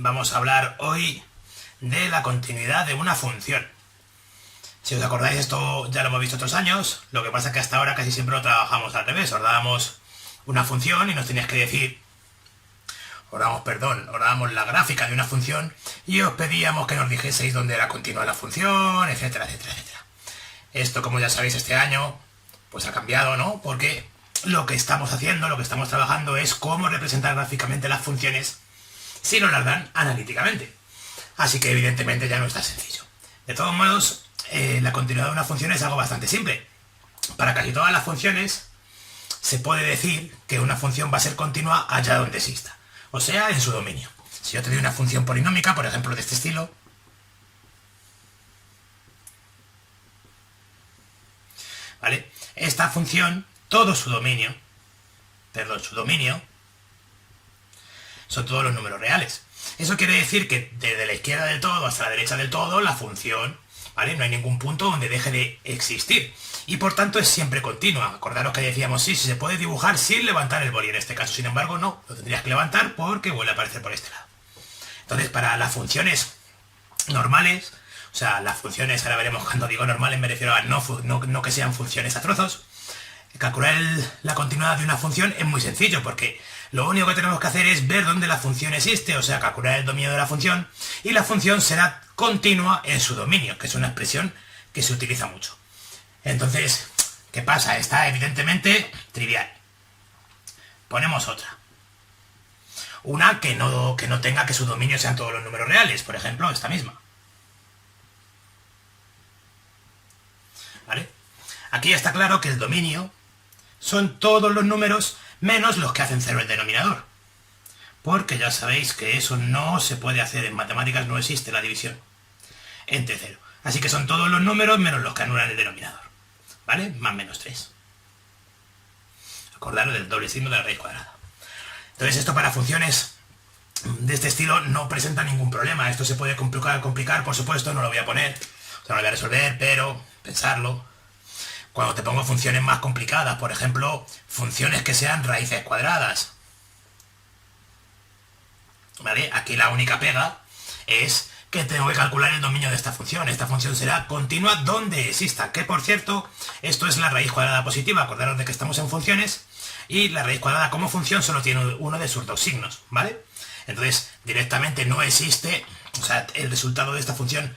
Vamos a hablar hoy de la continuidad de una función. Si os acordáis, esto ya lo hemos visto otros años, lo que pasa es que hasta ahora casi siempre lo trabajamos al revés. Os dábamos una función y nos teníais que decir, os dábamos la gráfica de una función y os pedíamos que nos dijeseis dónde era continua la función, etcétera, etcétera, etcétera. Esto, como ya sabéis, este año pues ha cambiado, ¿no? Porque lo que estamos haciendo, lo que estamos trabajando es cómo representar gráficamente las funciones si nos las dan analíticamente. Así que evidentemente ya no es tan sencillo. De todos modos, la continuidad de una función es algo bastante simple. Para casi todas las funciones se puede decir que una función va a ser continua allá donde exista, o sea, en su dominio. Si yo te doy una función polinómica, por ejemplo, de este estilo, ¿vale? Esta función, todo su dominio, son todos los números reales. Eso quiere decir que desde la izquierda del todo hasta la derecha del todo, la función, ¿vale? No hay ningún punto donde deje de existir. Y por tanto es siempre continua. Acordaros que decíamos, sí, se puede dibujar sin levantar el boli. En este caso, sin embargo, no. Lo tendrías que levantar porque vuelve a aparecer por este lado. Entonces, para las funciones normales, o sea, las funciones, ahora veremos cuando digo normales, me refiero a no que sean funciones a trozos. Calcular la continuidad de una función es muy sencillo, porque lo único que tenemos que hacer es ver dónde la función existe, o sea, calcular el dominio de la función, y la función será continua en su dominio, que es una expresión que se utiliza mucho. Entonces, ¿qué pasa? Está evidentemente trivial. Ponemos otra. Una que no tenga que su dominio sean todos los números reales, por ejemplo, esta misma. ¿Vale? Aquí está claro que el dominio son todos los números menos los que hacen cero el denominador. Porque ya sabéis que eso no se puede hacer, en matemáticas no existe la división entre cero. Así que son todos los números menos los que anulan el denominador. ¿Vale? Más menos 3. Acordaros del doble signo de la raíz cuadrada. Entonces esto para funciones de este estilo no presenta ningún problema. Esto se puede complicar, por supuesto, no lo voy a poner, o sea, no lo voy a resolver, pero pensarlo. Cuando te pongo funciones más complicadas, por ejemplo, funciones que sean raíces cuadradas. ¿Vale? Aquí la única pega es que tengo que calcular el dominio de esta función. Esta función será continua donde exista, que por cierto, esto es la raíz cuadrada positiva. Acordaros de que estamos en funciones y la raíz cuadrada como función solo tiene uno de sus dos signos, ¿vale? Entonces, directamente no existe, o sea, el resultado de esta función,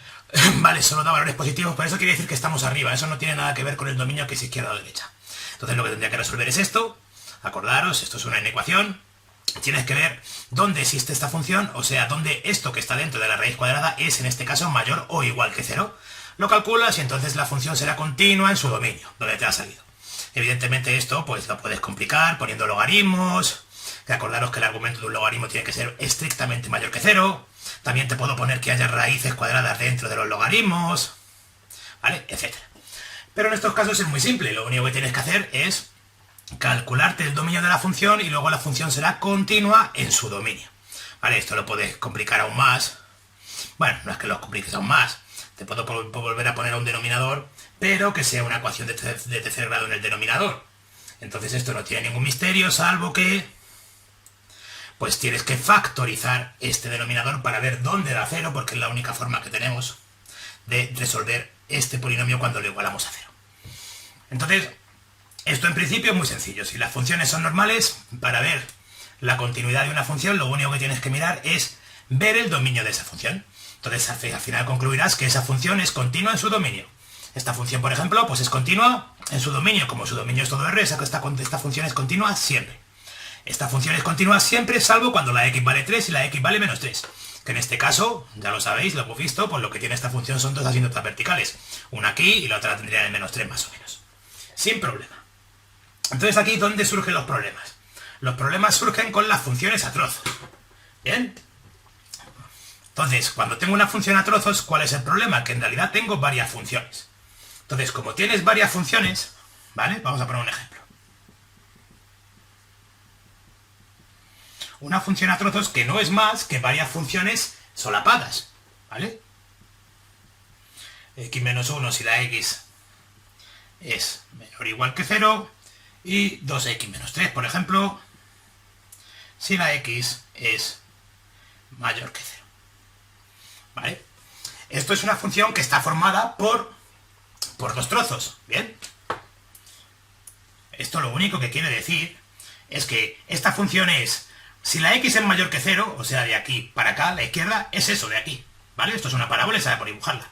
vale, solo da valores positivos, por eso quiere decir que estamos arriba. Eso no tiene nada que ver con el dominio que es izquierda o derecha. Entonces lo que tendría que resolver es esto. Acordaros, esto es una inecuación. Tienes que ver dónde existe esta función, o sea, dónde esto que está dentro de la raíz cuadrada es, en este caso, mayor o igual que 0. Lo calculas y entonces la función será continua en su dominio, donde te ha salido. Evidentemente esto, pues lo puedes complicar poniendo logaritmos. Que acordaros que el argumento de un logaritmo tiene que ser estrictamente mayor que 0. También te puedo poner que haya raíces cuadradas dentro de los logaritmos, ¿vale? Etcétera. Pero en estos casos es muy simple. Lo único que tienes que hacer es calcularte el dominio de la función y luego la función será continua en su dominio. ¿Vale? Esto lo puedes complicar aún más. Bueno, no es que lo compliques aún más. Te puedo volver a poner un denominador, pero que sea una ecuación de tercer grado en el denominador. Entonces esto no tiene ningún misterio, salvo que pues tienes que factorizar este denominador para ver dónde da 0, porque es la única forma que tenemos de resolver este polinomio cuando lo igualamos a 0. Entonces, esto en principio es muy sencillo. Si las funciones son normales, para ver la continuidad de una función, lo único que tienes que mirar es ver el dominio de esa función. Entonces, al final concluirás que esa función es continua en su dominio. Esta función, por ejemplo, pues es continua en su dominio. Como su dominio es todo R, esta función es continua siempre. Esta función es continua siempre, salvo cuando la x vale 3 y la x vale menos 3. Que en este caso, ya lo sabéis, lo hemos visto, pues lo que tiene esta función son dos asíntotas verticales. Una aquí y la otra la tendría en menos 3 más o menos. Sin problema. Entonces aquí, ¿dónde surgen los problemas? Los problemas surgen con las funciones a trozos. ¿Bien? Entonces, cuando tengo una función a trozos, ¿cuál es el problema? Que en realidad tengo varias funciones. Entonces, como tienes varias funciones, ¿vale? Vamos a poner un ejemplo. Una función a trozos que no es más que varias funciones solapadas, ¿vale? X menos 1 si la x es menor o igual que 0 y 2x menos 3, por ejemplo, si la x es mayor que 0. ¿Vale? Esto es una función que está formada por dos trozos, ¿bien? Esto lo único que quiere decir es que esta función es, si la x es mayor que 0, o sea, de aquí para acá, la izquierda, es eso de aquí, ¿vale? Esto es una parábola y sabe por dibujarla.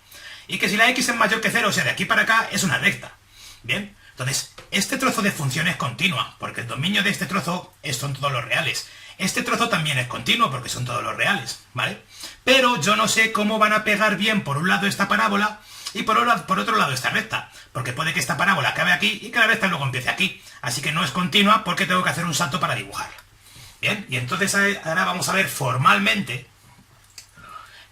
Y que si la x es mayor que 0, o sea, de aquí para acá, es una recta, ¿bien? Entonces, este trozo de función es continua, porque el dominio de este trozo son todos los reales. Este trozo también es continuo, porque son todos los reales, ¿vale? Pero yo no sé cómo van a pegar bien por un lado esta parábola y por otro lado esta recta, porque puede que esta parábola acabe aquí y que la recta luego empiece aquí. Así que no es continua porque tengo que hacer un salto para dibujarla. Bien, y entonces ahora vamos a ver formalmente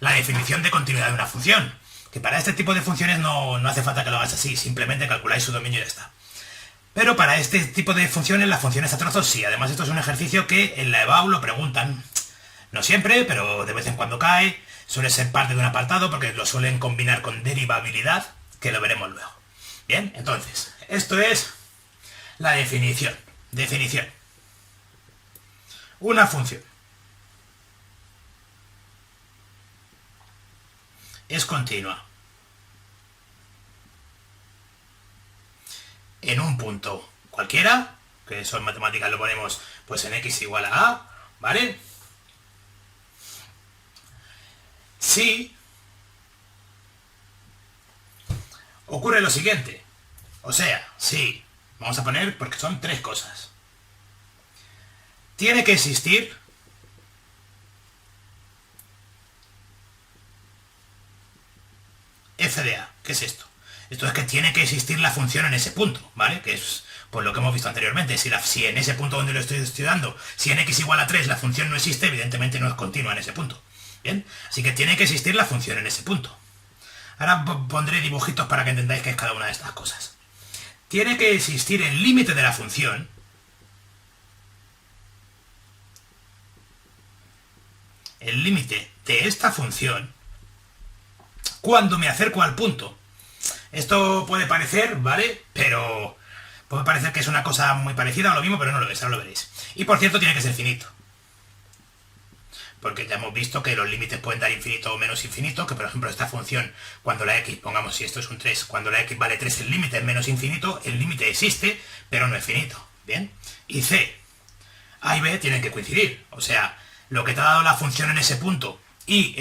la definición de continuidad de una función. Que para este tipo de funciones no hace falta que lo hagas así, simplemente calculáis su dominio y ya está. Pero para este tipo de funciones, las funciones a trozos sí. Además, esto es un ejercicio que en la EBAU lo preguntan. No siempre, pero de vez en cuando cae. Suele ser parte de un apartado porque lo suelen combinar con derivabilidad, que lo veremos luego. Bien, entonces, esto es la definición. Definición. Una función es continua en un punto cualquiera, que eso en matemáticas lo ponemos pues en x igual a a, ¿vale? Si ocurre lo siguiente, o sea, si, vamos a poner, porque son tres cosas. Tiene que existir f de a. ¿Qué es esto? Esto es que tiene que existir la función en ese punto, ¿vale? Que es por lo que hemos visto anteriormente. Si en ese punto donde lo estoy estudiando, si en x igual a 3 la función no existe, evidentemente no es continua en ese punto. ¿Bien? Así que tiene que existir la función en ese punto. Ahora pondré dibujitos para que entendáis qué es cada una de estas cosas. Tiene que existir el límite de la función. El límite de esta función cuando me acerco al punto. Esto puede parecer, ¿vale? Pero puede parecer que es una cosa muy parecida a lo mismo, pero no lo es, ahora lo veréis. Y por cierto, tiene que ser finito. Porque ya hemos visto que los límites pueden dar infinito o menos infinito, que por ejemplo esta función, cuando la x, pongamos si esto es un 3, cuando la x vale 3 el límite es menos infinito, el límite existe, pero no es finito. ¿Bien? Y c, a y b tienen que coincidir. O sea, lo que te ha dado la función en ese punto y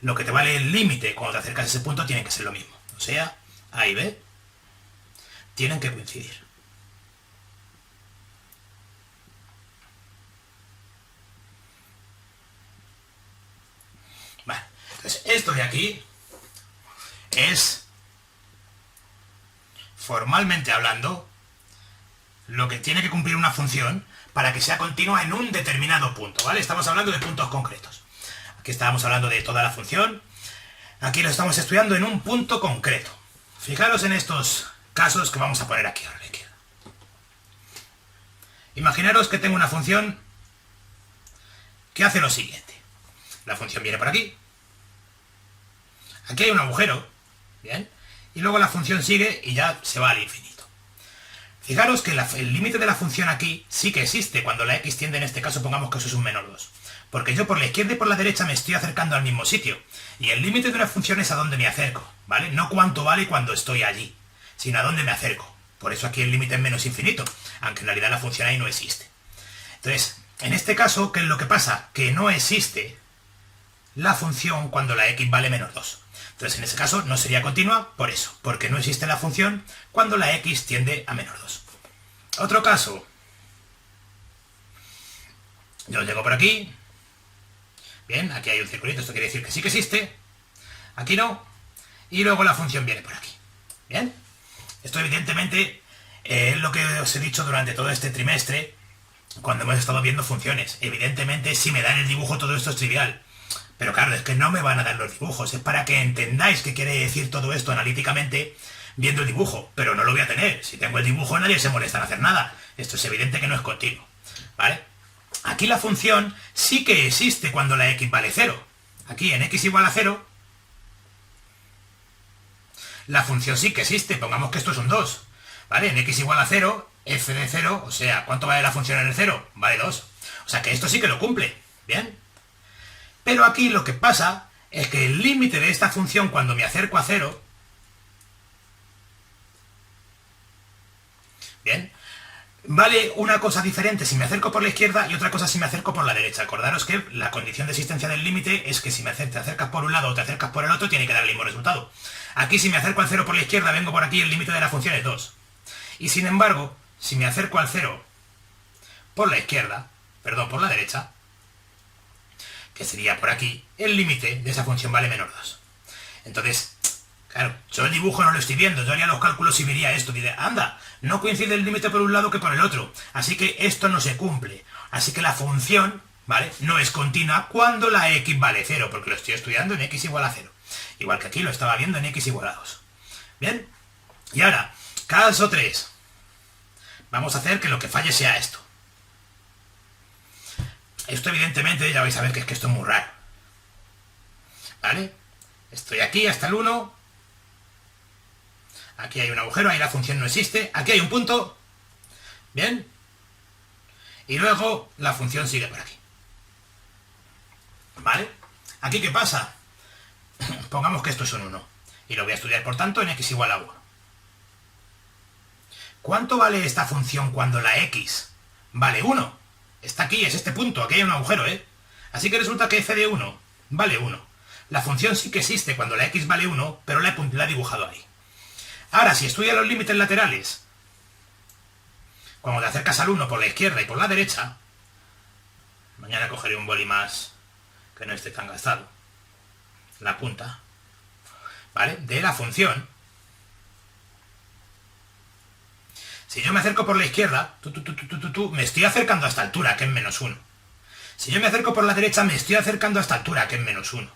lo que te vale el límite cuando te acercas a ese punto tienen que ser lo mismo. O sea, a y b tienen que coincidir. Vale, entonces esto de aquí es, formalmente hablando, lo que tiene que cumplir una función para que sea continua en un determinado punto, ¿vale? Estamos hablando de puntos concretos. Aquí estábamos hablando de toda la función. Aquí lo estamos estudiando en un punto concreto. Fijaros en estos casos que vamos a poner aquí ahora a la izquierda. Imaginaros que tengo una función que hace lo siguiente. La función viene por aquí. Aquí hay un agujero, ¿bien? Y luego la función sigue y ya se va al infinito. Fijaros que el límite de la función aquí sí que existe cuando la x tiende, en este caso pongamos que eso es un menor 2. Porque yo por la izquierda y por la derecha me estoy acercando al mismo sitio. Y el límite de una función es a dónde me acerco, ¿vale? No cuánto vale cuando estoy allí, sino a dónde me acerco. Por eso aquí el límite es menos infinito, aunque en realidad la función ahí no existe. Entonces, en este caso, ¿qué es lo que pasa? Que no existe la función cuando la x vale menos 2. Entonces, en ese caso, no sería continua por eso, porque no existe la función cuando la x tiende a menos 2. Otro caso. Yo llego por aquí. Bien, aquí hay un circulito, esto quiere decir que sí que existe. Aquí no. Y luego la función viene por aquí. Bien. Esto evidentemente es lo que os he dicho durante todo este trimestre cuando hemos estado viendo funciones. Evidentemente, si me dan el dibujo todo esto es trivial. Pero claro, es que no me van a dar los dibujos. Es para que entendáis qué quiere decir todo esto analíticamente viendo el dibujo. Pero no lo voy a tener. Si tengo el dibujo nadie se molesta en hacer nada. Esto es evidente que no es continuo. ¿Vale? Aquí la función sí que existe cuando la x vale 0. Aquí en x igual a 0, la función sí que existe. Pongamos que esto es un 2. ¿Vale? En x igual a 0, f de 0, o sea, ¿cuánto vale la función en el 0? Vale 2. O sea que esto sí que lo cumple. ¿Bien? Pero aquí lo que pasa es que el límite de esta función cuando me acerco a 0, bien, vale una cosa diferente si me acerco por la izquierda y otra cosa si me acerco por la derecha. Acordaros que la condición de existencia del límite es que si te acercas por un lado o te acercas por el otro, tiene que dar el mismo resultado. Aquí si me acerco al 0 por la izquierda, vengo por aquí, el límite de la función es 2. Y sin embargo, si me acerco al 0 por la izquierda, perdón, por la derecha, que sería por aquí, el límite de esa función vale menos 2. Entonces, claro, yo el dibujo no lo estoy viendo, yo haría los cálculos y vería esto, diría, anda, no coincide el límite por un lado que por el otro, así que esto no se cumple. Así que la función, ¿vale?, no es continua cuando la x vale 0, porque lo estoy estudiando en x igual a 0. Igual que aquí lo estaba viendo en x igual a 2. ¿Bien? Y ahora, caso 3. Vamos a hacer que lo que falle sea esto. Esto evidentemente ya vais a ver que es que esto es muy raro. ¿Vale? Estoy aquí hasta el 1. Aquí hay un agujero, ahí la función no existe. Aquí hay un punto. ¿Bien? Y luego la función sigue por aquí. ¿Vale? ¿Aquí qué pasa? Pongamos que esto es un 1. Y lo voy a estudiar, por tanto, en x igual a 1. ¿Cuánto vale esta función cuando la x vale 1? Está aquí, es este punto, aquí hay un agujero, ¿eh? Así que resulta que f de 1 vale 1. La función sí que existe cuando la x vale 1, pero la he dibujado ahí. Ahora, si estudias los límites laterales, cuando te acercas al 1 por la izquierda y por la derecha, mañana cogeré un boli más que no esté tan gastado, la punta, ¿vale?, de la función. Si yo me acerco por la izquierda, me estoy acercando a esta altura, que es menos 1. Si yo me acerco por la derecha, me estoy acercando a esta altura, que es menos 1.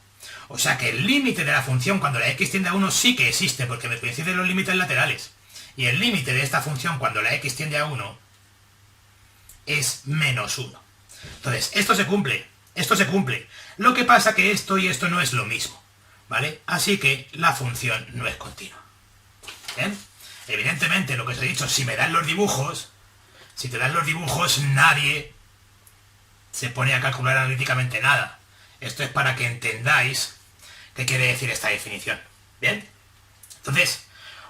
O sea que el límite de la función cuando la x tiende a 1 sí que existe, porque me coinciden los límites laterales. Y el límite de esta función cuando la x tiende a 1 es menos 1. Entonces, esto se cumple, esto se cumple. Lo que pasa que esto y esto no es lo mismo, ¿vale? Así que la función no es continua. ¿Bien? Evidentemente, lo que os he dicho, si me dan los dibujos, si te dan los dibujos, nadie se pone a calcular analíticamente nada. Esto es para que entendáis qué quiere decir esta definición. ¿Bien? Entonces,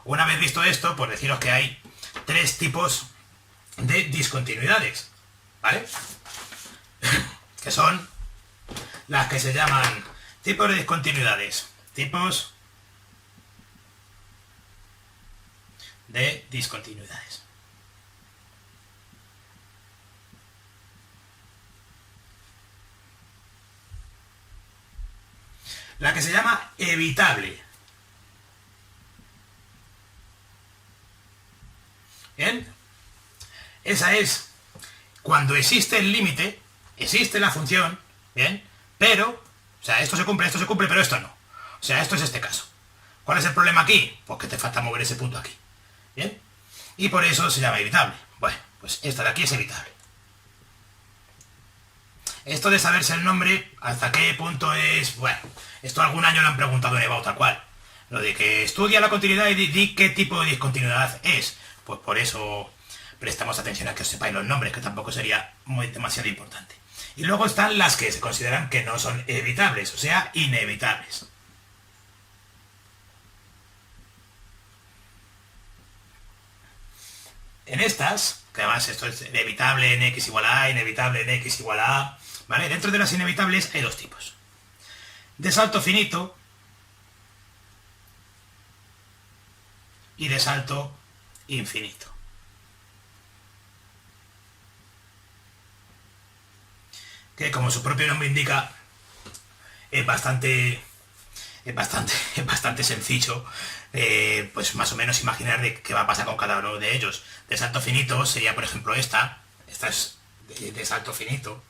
una vez visto esto, pues deciros que hay 3 tipos de discontinuidades, ¿vale? Que son las que se llaman tipos de discontinuidades. Tipos de discontinuidades. La que se llama evitable. ¿Bien? Esa es cuando existe el límite, existe la función, ¿bien? Pero, o sea, esto se cumple, pero esto no. O sea, esto es este caso. ¿Cuál es el problema aquí? Pues que te falta mover ese punto aquí. ¿Bien? Y por eso se llama evitable. Bueno, pues esta de aquí es evitable. Esto de saberse el nombre, hasta qué punto es... Bueno, esto algún año lo han preguntado en EBAU tal cual. Lo de que estudia la continuidad y di qué tipo de discontinuidad es. Pues por eso prestamos atención a que os sepáis los nombres, que tampoco sería demasiado importante. Y luego están las que se consideran que no son evitables, o sea, inevitables. En estas, que además esto es inevitable en x igual a, inevitable en x igual a a, ¿vale? Dentro de las inevitables hay 2 tipos. De salto finito y de salto infinito. Que como su propio nombre indica, es bastante sencillo, pues más o menos imaginar de qué va a pasar con cada uno de ellos. De salto finito sería, por ejemplo, esta es de salto finito.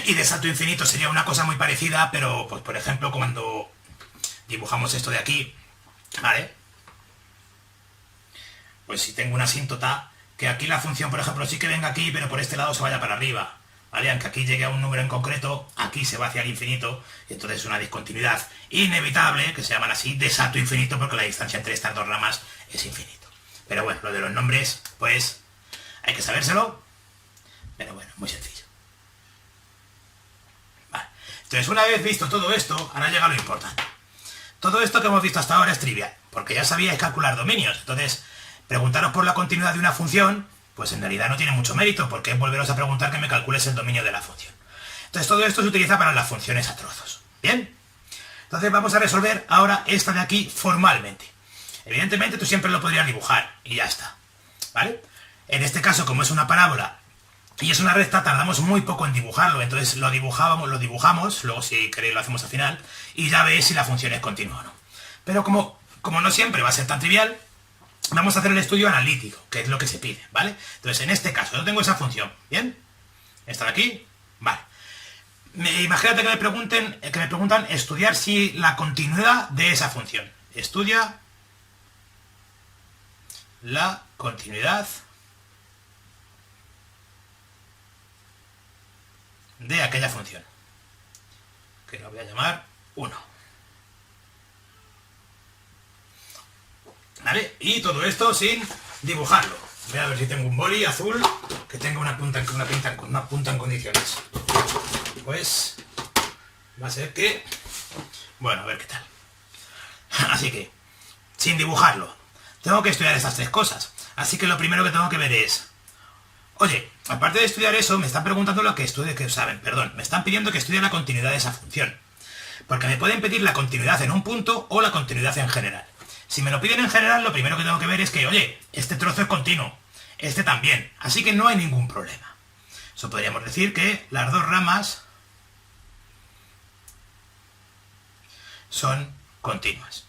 Y de salto infinito sería una cosa muy parecida, pero, pues por ejemplo, cuando dibujamos esto de aquí, ¿vale? Pues si tengo una asíntota, que aquí la función, por ejemplo, sí que venga aquí, pero por este lado se vaya para arriba, ¿vale? Aunque aquí llegue a un número en concreto, aquí se va hacia el infinito, y entonces es una discontinuidad inevitable, que se llaman así, de salto infinito, porque la distancia entre estas 2 ramas es infinito. Pero bueno, lo de los nombres, pues, hay que sabérselo, Pero bueno, muy sencillo. Vale. Entonces, una vez visto todo esto, ahora llega lo importante. Todo esto que hemos visto hasta ahora es trivial, porque ya sabíais calcular dominios. Entonces, preguntaros por la continuidad de una función, pues en realidad no tiene mucho mérito, porque es volveros a preguntar que me calcules el dominio de la función. Entonces, todo esto se utiliza para las funciones a trozos. ¿Bien? Entonces, vamos a resolver ahora esta de aquí formalmente. Evidentemente, tú siempre lo podrías dibujar, y ya está. ¿Vale? En este caso, como es una parábola y es una recta, tardamos muy poco en dibujarlo, entonces lo dibujamos, luego si queréis lo hacemos al final, y ya veis si la función es continua o no. Pero como no siempre va a ser tan trivial, vamos a hacer el estudio analítico, que es lo que se pide, ¿vale? Entonces, en este caso, yo tengo esa función, ¿bien? Esta de aquí, vale. Imagínate que me preguntan estudiar si la continuidad de esa función. Estudia la continuidad de aquella función, que lo voy a llamar 1. ¿Vale? Y todo esto sin dibujarlo. Voy a ver si tengo un boli azul que tenga una punta en condiciones. Pues va a ser que... Bueno, a ver qué tal. Así que, sin dibujarlo, tengo que estudiar estas tres cosas. Así que lo primero que tengo que ver es... Oye, aparte de estudiar eso, me están preguntando lo que estudie, me están pidiendo que estudie la continuidad de esa función. Porque me pueden pedir la continuidad en un punto o la continuidad en general. Si me lo piden en general, lo primero que tengo que ver es que, oye, este trozo es continuo, este también, así que no hay ningún problema. Eso podríamos decir que las dos ramas son continuas.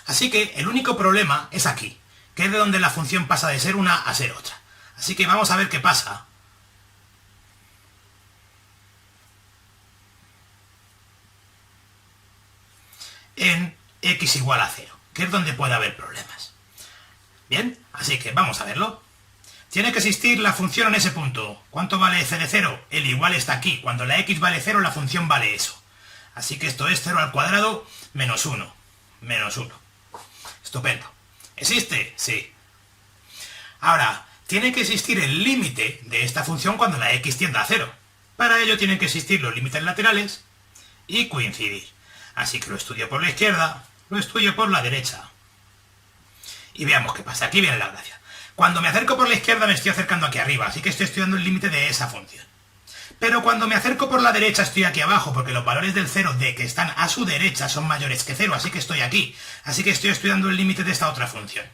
Así que el único problema es aquí, que es de donde la función pasa de ser una a ser otra. Así que vamos a ver qué pasa. En x igual a 0, que es donde puede haber problemas. Bien, así que vamos a verlo. Tiene que existir la función en ese punto. ¿Cuánto vale f de 0? El igual está aquí. Cuando la x vale 0, la función vale eso. Así que esto es 0 al cuadrado menos 1. Menos 1. Estupendo. ¿Existe? Sí. Ahora, tiene que existir el límite de esta función cuando la x tienda a 0. Para ello tienen que existir los límites laterales y coincidir. Así que lo estudio por la izquierda, lo estudio por la derecha. Y veamos qué pasa. Aquí viene la gracia. Cuando me acerco por la izquierda me estoy acercando aquí arriba, así que estoy estudiando el límite de esa función. Pero cuando me acerco por la derecha estoy aquí abajo, porque los valores del 0 de que están a su derecha son mayores que 0, así que estoy aquí. Así que estoy estudiando el límite de esta otra función.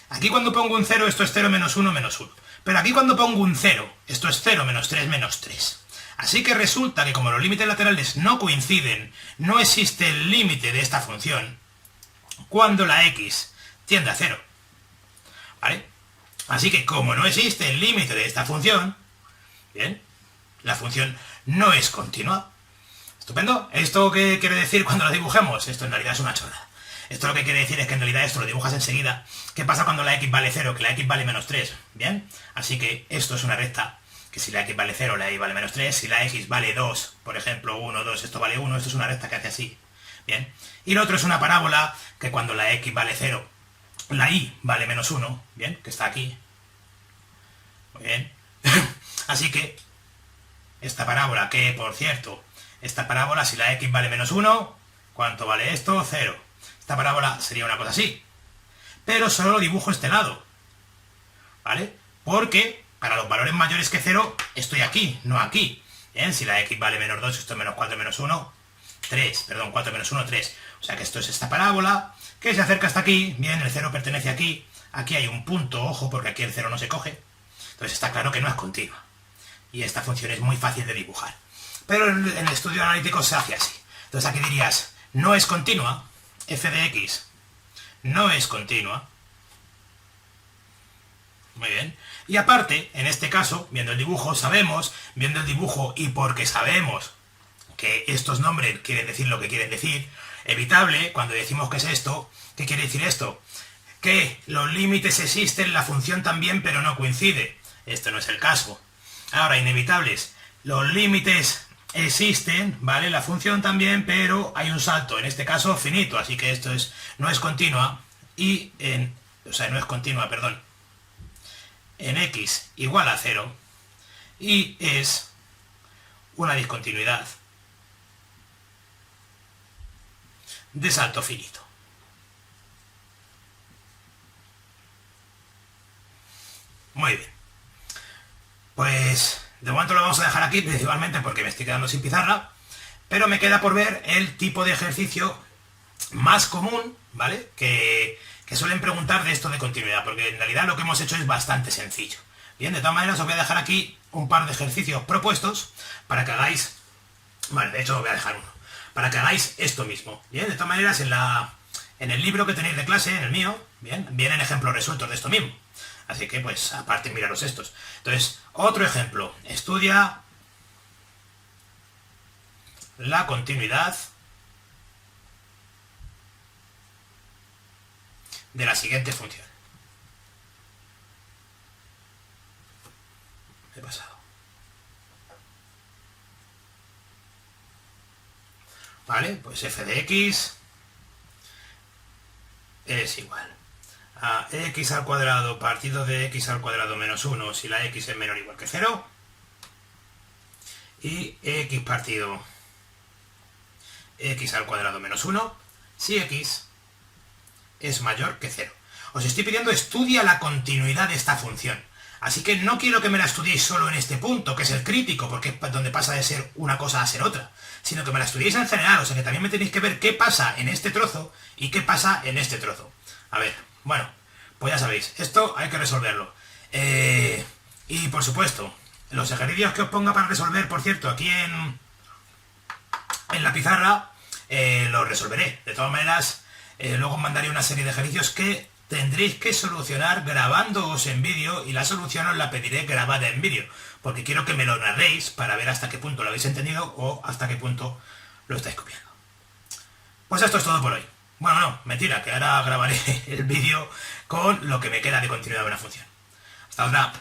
Aquí cuando pongo un 0, esto es 0 menos 1 menos 1. Pero aquí cuando pongo un 0, esto es 0 menos 3 menos 3. Así que resulta que como los límites laterales no coinciden, no existe el límite de esta función cuando la x tiende a 0. ¿Vale? Así que como no existe el límite de esta función, bien, la función no es continua. ¿Estupendo? ¿Esto qué quiere decir cuando lo dibujemos? Esto en realidad es una chorrada. Esto lo que quiere decir es que en realidad esto lo dibujas enseguida. ¿Qué pasa cuando la x vale 0? Que la x vale menos 3. ¿Bien? Así que esto es una recta que si la x vale 0, la y vale menos 3. Si la x vale 2, por ejemplo, 1, 2, esto vale 1. Esto es una recta que hace así. ¿Bien? Y lo otro es una parábola que cuando la x vale 0, la y vale menos 1. ¿Bien? Que está aquí. Muy bien. Así que esta parábola, que por cierto, esta parábola si la x vale menos 1, ¿cuánto vale esto? 0. Esta parábola sería una cosa así. Pero solo dibujo este lado. ¿Vale? Porque para los valores mayores que 0 estoy aquí, no aquí. Bien, si la x vale menos 2, esto es menos 4 menos 1, 3. Perdón, 4 menos 1, 3. O sea que esto es esta parábola, que se acerca hasta aquí. Bien, el 0 pertenece aquí. Aquí hay un punto, ojo, porque aquí el 0 no se coge. Entonces está claro que no es continua. Y esta función es muy fácil de dibujar. Pero en el estudio analítico se hace así. Entonces aquí dirías, no es continua, f de x no es continua. Muy bien. Y aparte, en este caso, viendo el dibujo, viendo el dibujo y porque sabemos que estos nombres quieren decir lo que quieren decir, evitable, cuando decimos que es esto, ¿qué quiere decir esto? Que los límites existen, la función también, pero no coincide. Esto no es el caso. Ahora, inevitables, los límites existen, ¿vale? La función también, pero hay un salto, en este caso finito, así que esto no es continua, no es continua, perdón. en x igual a 0 y es una discontinuidad de salto finito. Muy bien. Pues de momento lo vamos a dejar aquí, principalmente porque me estoy quedando sin pizarra, pero me queda por ver el tipo de ejercicio más común, ¿vale? Que suelen preguntar de esto de continuidad, porque en realidad lo que hemos hecho es bastante sencillo. Bien, de todas maneras os voy a dejar aquí un par de ejercicios propuestos para que hagáis... Vale, de hecho os voy a dejar uno. Para que hagáis esto mismo. Bien, de todas maneras en el libro que tenéis de clase, en el mío, bien, vienen ejemplos resueltos de esto mismo. Así que, pues, aparte, miraros estos. Entonces, otro ejemplo. Estudia la continuidad de la siguiente función. He pasado. Vale, pues f de x es igual a x al cuadrado partido de x al cuadrado menos 1 si la x es menor o igual que 0 y x partido x al cuadrado menos 1 si x es mayor que 0. Os estoy pidiendo estudia la continuidad de esta función. Así que no quiero que me la estudiéis solo en este punto, que es el crítico, porque es donde pasa de ser una cosa a ser otra, sino que me la estudiéis en general, o sea que también me tenéis que ver qué pasa en este trozo y qué pasa en este trozo. A ver, bueno, pues ya sabéis, esto hay que resolverlo. Y por supuesto, los ejercicios que os ponga para resolver, por cierto, aquí en la pizarra, los resolveré. De todas maneras, luego os mandaré una serie de ejercicios que tendréis que solucionar grabándoos en vídeo y la solución os la pediré grabada en vídeo, porque quiero que me lo narréis para ver hasta qué punto lo habéis entendido o hasta qué punto lo estáis copiando. Pues esto es todo por hoy. Bueno, no, mentira, que ahora grabaré el vídeo con lo que me queda de continuidad de una función. Hasta otra.